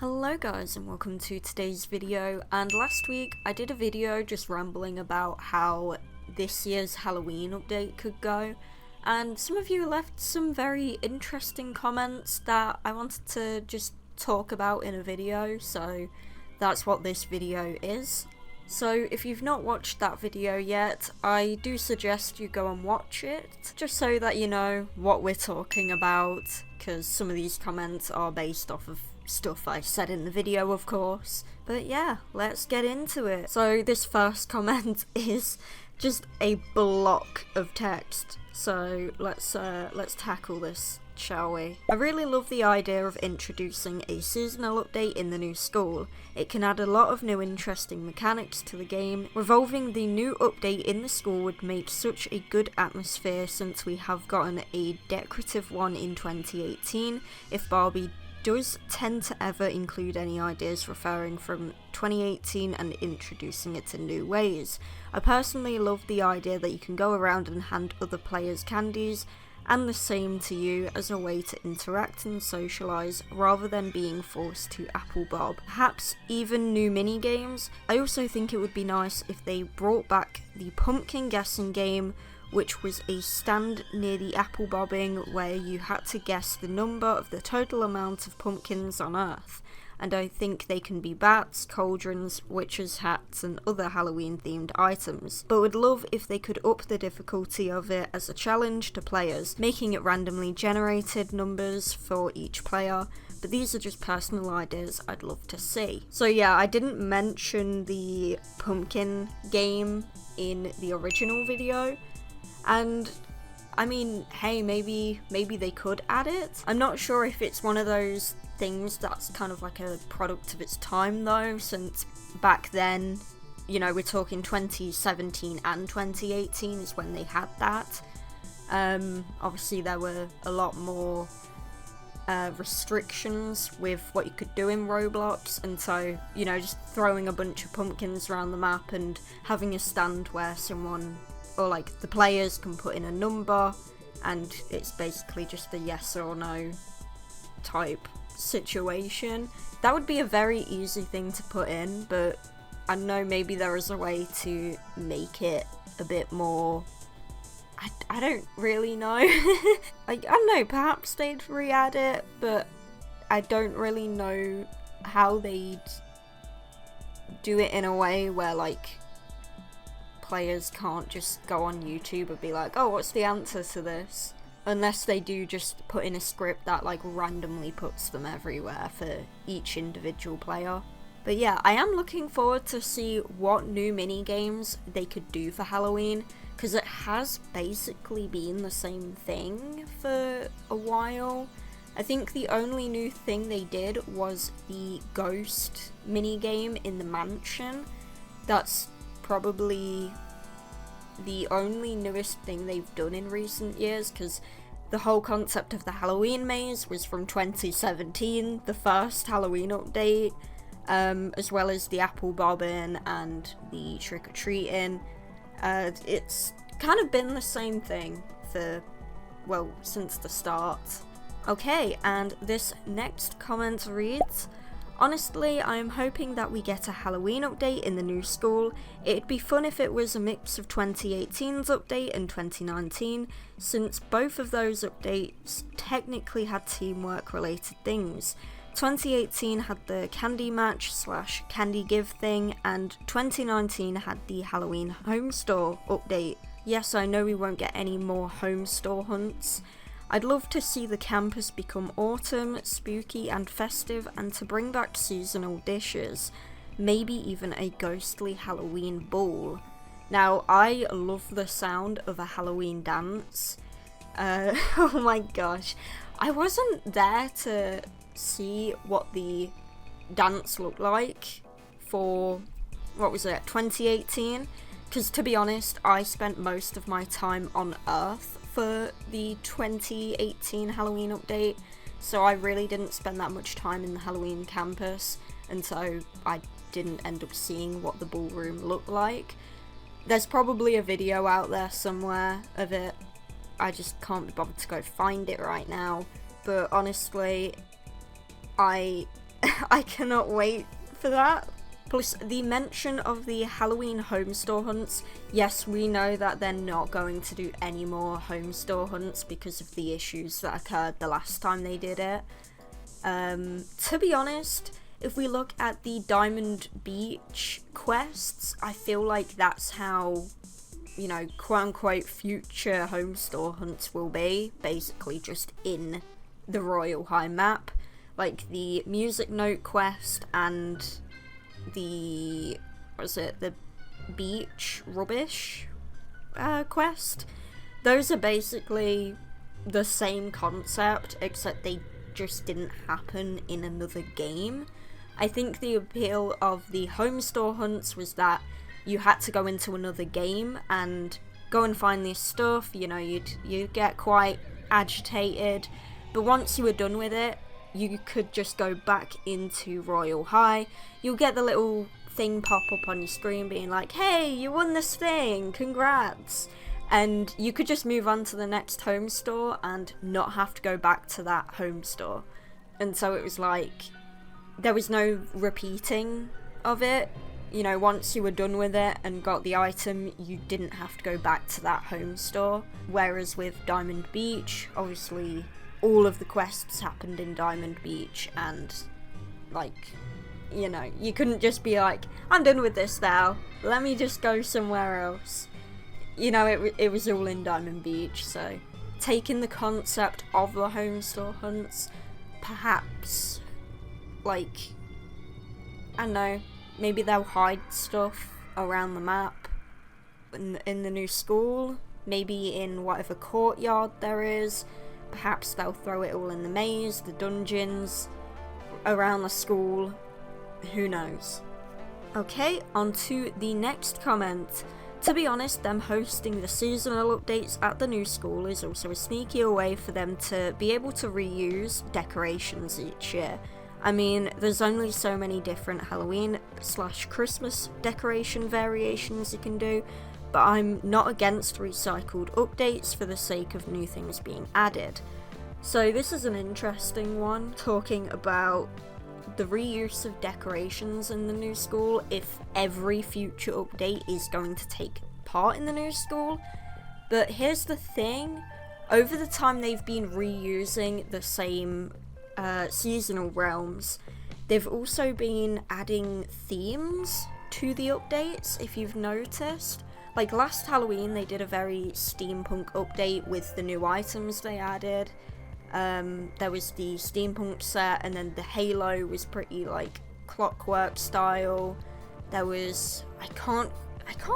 Hello guys and welcome to today's video. And last week I did a video just rambling about how this year's Halloween update could go, and some of you left some very interesting comments that I wanted to just talk about in a video, so that's what this video is. So if you've not watched that video yet, I do suggest you go and watch it, just so that you know what we're talking about, because some of these comments are based off of stuff I said in the video, of course. But yeah, let's get into it. So this first comment is just a block of text, so let's tackle this, shall we? I really love the idea of introducing a seasonal update in the new school. It can add a lot of new interesting mechanics to the game. Revolving the new update in the school would make such a good atmosphere, since we have gotten a decorative one in 2018. If Barbie does tend to ever include any ideas referring from 2018 and introducing it in new ways. I personally love the idea that you can go around and hand other players candies and the same to you as a way to interact and socialise rather than being forced to apple bob. Perhaps even new mini games. I also think it would be nice if they brought back the pumpkin guessing game, which was a stand near the apple bobbing where you had to guess the number of the total amount of pumpkins on Earth. And I think they can be bats, cauldrons, witches' hats, and other Halloween themed items. But would love if they could up the difficulty of it as a challenge to players, making it randomly generated numbers for each player. But these are just personal ideas I'd love to see. So yeah, I didn't mention the pumpkin game in the original video. And I mean, hey, maybe they could add it. I'm not sure if it's one of those things that's kind of like a product of its time though, since back then, you know, we're talking 2017 and 2018 is when they had that. Obviously there were a lot more restrictions with what you could do in Roblox, and so, you know, just throwing a bunch of pumpkins around the map and having a stand where someone, or like the players, can put in a number and it's basically just a yes or no type situation. That would be a very easy thing to put in, but I know maybe there is a way to make it a bit more, I don't really know. I don't know, perhaps they'd re-add it, but I don't really know how they'd do it in a way where like players can't just go on YouTube and be like, oh, what's the answer to this? Unless they do just put in a script that like randomly puts them everywhere for each individual player. But yeah, I am looking forward to see what new mini games they could do for Halloween, because it has basically been the same thing for a while. I think the only new thing they did was the ghost mini game in the mansion. That's probably the only newest thing they've done in recent years, because the whole concept of the Halloween maze was from 2017, the first Halloween update, as well as the apple bobbing and the trick-or-treating. It's kind of been the same thing for, well, since the start. Okay, and this next comment reads, honestly, I am hoping that we get a Halloween update in the new school. It'd be fun if it was a mix of 2018's update and 2019, since both of those updates technically had teamwork related things. 2018 had the candy match / candy give thing, and 2019 had the Halloween home store update. Yes, I know we won't get any more home store hunts. I'd love to see the campus become autumn, spooky and festive, and to bring back seasonal dishes. Maybe even a ghostly Halloween ball. Now, I love the sound of a Halloween dance. Oh my gosh. I wasn't there to see what the dance looked like for, what was it, 2018? Because to be honest, I spent most of my time on Earth for the 2018 Halloween update, so I really didn't spend that much time in the Halloween campus, and so I didn't end up seeing what the ballroom looked like. There's probably a video out there somewhere of it, I just can't be bothered to go find it right now, but honestly, I I cannot wait for that. Plus, the mention of the Halloween home store hunts. Yes, we know that they're not going to do any more home store hunts because of the issues that occurred the last time they did it. To be honest, if we look at the Diamond Beach quests, I feel like that's how, you know, quote-unquote future home store hunts will be. Basically just in the Royal High map. Like the Music Note quest and the beach rubbish quest. Those are basically the same concept, except they just didn't happen in another game. I think the appeal of the home store hunts was that you had to go into another game and go and find this stuff, you know, you'd get quite agitated, but once you were done with it, you could just go back into Royal High. You'll get the little thing pop up on your screen being like, hey, you won this thing, congrats. And you could just move on to the next home store and not have to go back to that home store. And so it was like, there was no repeating of it. You know, once you were done with it and got the item, you didn't have to go back to that home store. Whereas with Diamond Beach, obviously all of the quests happened in Diamond Beach, and like, you know, you couldn't just be like, I'm done with this now, let me just go somewhere else. You know, it was all in Diamond Beach. So taking the concept of the home store hunts, perhaps, like, I don't know, maybe they'll hide stuff around the map in the new school, maybe in whatever courtyard there is. Perhaps they'll throw it all in the maze, the dungeons, around the school, who knows. Okay, on to the next comment. To be honest, them hosting the seasonal updates at the new school is also a sneakier way for them to be able to reuse decorations each year. I mean, there's only so many different Halloween/Christmas decoration variations you can do, but I'm not against recycled updates for the sake of new things being added. So this is an interesting one, talking about the reuse of decorations in the new school if every future update is going to take part in the new school. But here's the thing, over the time they've been reusing the same seasonal realms, they've also been adding themes to the updates, if you've noticed. Like last Halloween they did a very steampunk update with the new items they added. There was the steampunk set, and then the halo was pretty like clockwork style. There was, I can't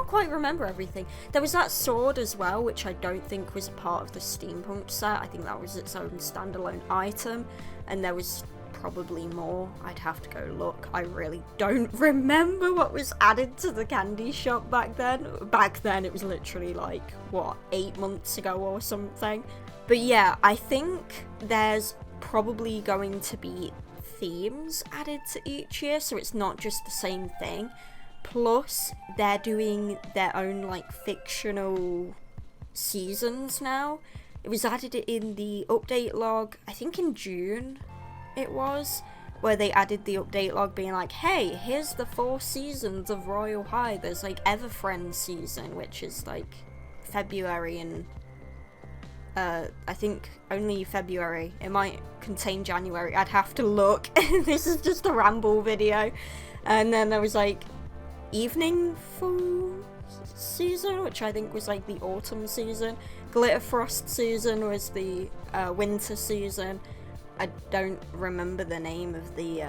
quite remember everything. There was that sword as well, which I don't think was a part of the steampunk set. I think that was its own standalone item, and there was probably more. I'd have to go look. I really don't remember what was added to the candy shop back then. Back then it was literally like, what, 8 months ago or something. But yeah, I think there's probably going to be themes added to each year, so it's not just the same thing. Plus, they're doing their own like fictional seasons now. It was added in the update log, I think in June it was, where they added the update log being like, hey, here's the 4 seasons of Royal High. There's like Everfriend season, which is like February and I think only February. It might contain January. I'd have to look. This is just a Ramble video. And then there was like Evening Fall season, which I think was like the autumn season. Glitterfrost season was the winter season. I don't remember the name of the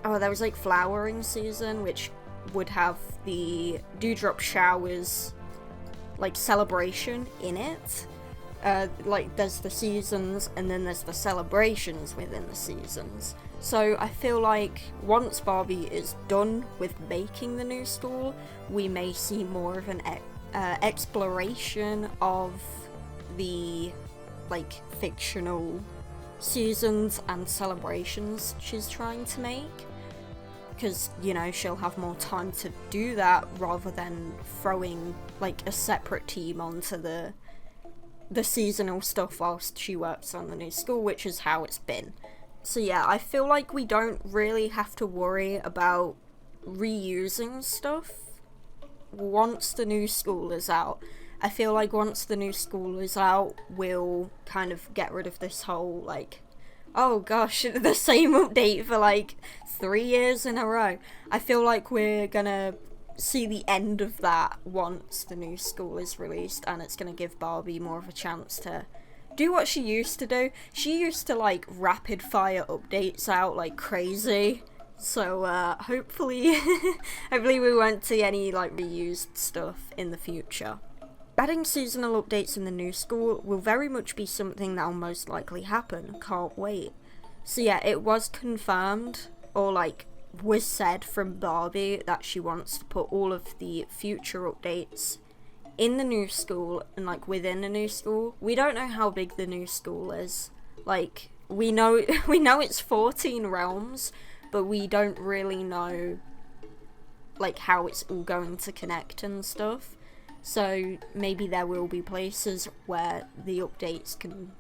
oh, there was like flowering season, which would have the dewdrop showers like celebration in it. Like there's the seasons and then there's the celebrations within the seasons. So I feel like once Barbie is done with making the new school, we may see more of an exploration of the like fictional seasons and celebrations she's trying to make, because, you know, she'll have more time to do that rather than throwing like a separate team onto the seasonal stuff whilst she works on the new school, which is how it's been. So yeah, I feel like we don't really have to worry about reusing stuff once the new school is out. I feel like once the new school is out, we'll kind of get rid of this whole, like, oh gosh, the same update for like 3 years in a row. I feel like we're gonna see the end of that once the new school is released, and it's gonna give Barbie more of a chance to do what she used to do. She used to like rapid fire updates out like crazy. So hopefully hopefully we won't see any like reused stuff in the future. Adding seasonal updates in the new school will very much be something that'll most likely happen. Can't wait. So yeah, it was confirmed, or like was said from Barbie, that she wants to put all of the future updates in the new school and like within the new school. We don't know how big the new school is. Like we know it's 14 realms, but we don't really know like how it's all going to connect and stuff. So maybe there will be places where the updates can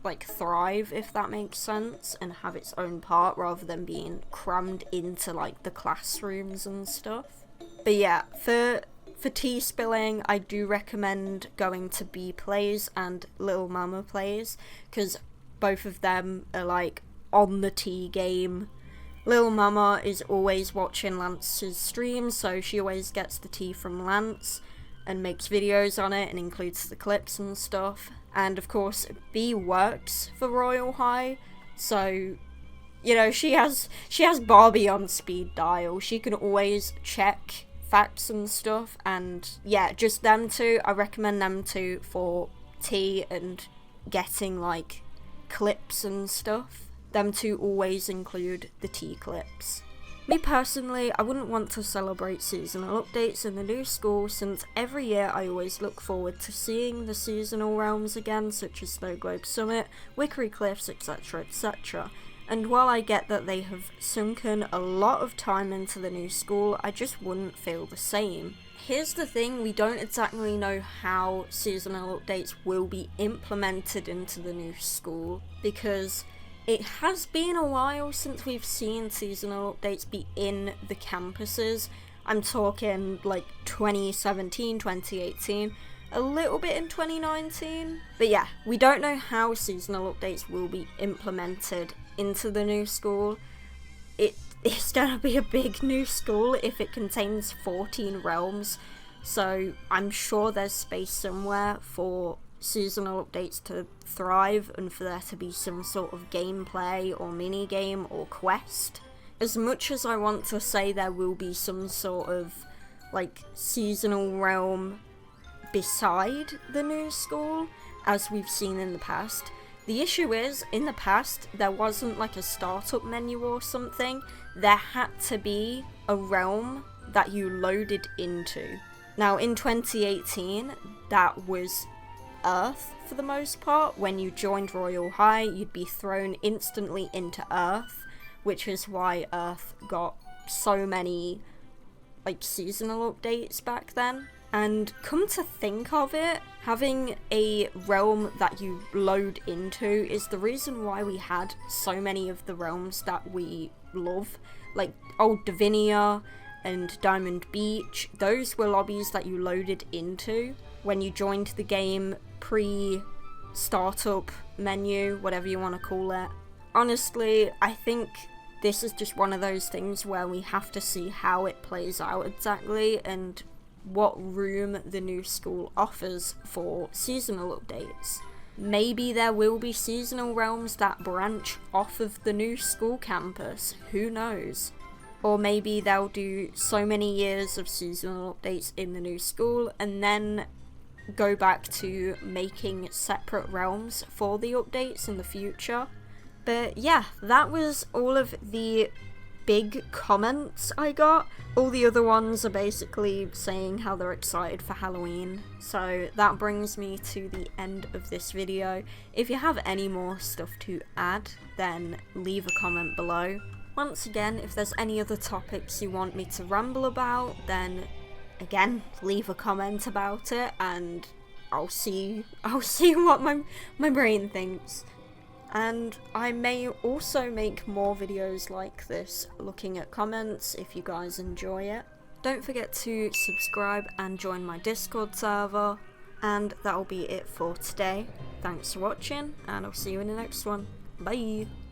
like thrive, if that makes sense, and have its own part rather than being crammed into like the classrooms and stuff. But yeah, for tea spilling, I do recommend going to B Plays and Little Mama Plays, because both of them are like on the tea game. Little Mama is always watching Lance's streams, so she always gets the tea from Lance and makes videos on it and includes the clips and stuff. And of course, B works for Royal High, so you know, she has Barbie on speed dial. She can always check facts and stuff, and yeah, just them two. I recommend them two for tea and getting like clips and stuff. Them two always include the tea clips. Me personally, I wouldn't want to celebrate seasonal updates in the new school, since every year I always look forward to seeing the seasonal realms again, such as Snow Globe Summit, Wickery Cliffs, etc, etc. And while I get that they have sunken a lot of time into the new school, I just wouldn't feel the same. Here's the thing, we don't exactly know how seasonal updates will be implemented into the new school, because it has been a while since we've seen seasonal updates be in the campuses. I'm talking like 2017, 2018, a little bit in 2019. But yeah, we don't know how seasonal updates will be implemented into the new school. It's gonna be a big new school if it contains 14 realms, so I'm sure there's space somewhere for seasonal updates to thrive and for there to be some sort of gameplay or mini game or quest. As much as I want to say there will be some sort of like seasonal realm beside the new school, as we've seen in the past, the issue is, in the past, there wasn't like a startup menu or something. There had to be a realm that you loaded into. Now in 2018, that was Earth for the most part. When you joined Royal High, you'd be thrown instantly into Earth, which is why Earth got so many like seasonal updates back then. And come to think of it, having a realm that you load into is the reason why we had so many of the realms that we love, like Old Divinia and Diamond Beach. Those were lobbies that you loaded into when you joined the game pre-startup menu, whatever you want to call it. Honestly, I think this is just one of those things where we have to see how it plays out exactly and what room the new school offers for seasonal updates. Maybe there will be seasonal realms that branch off of the new school campus, who knows? Or maybe they'll do so many years of seasonal updates in the new school and then go back to making separate realms for the updates in the future. But yeah, that was all of the big comments I got. All the other ones are basically saying how they're excited for Halloween. So that brings me to the end of this video. If you have any more stuff to add, then leave a comment below. Once again, if there's any other topics you want me to ramble about, then again, leave a comment about it and I'll see what my brain thinks. And I may also make more videos like this, looking at comments if you guys enjoy it. Don't forget to subscribe and join my Discord server. And that'll be it for today. Thanks for watching, and I'll see you in the next one. Bye!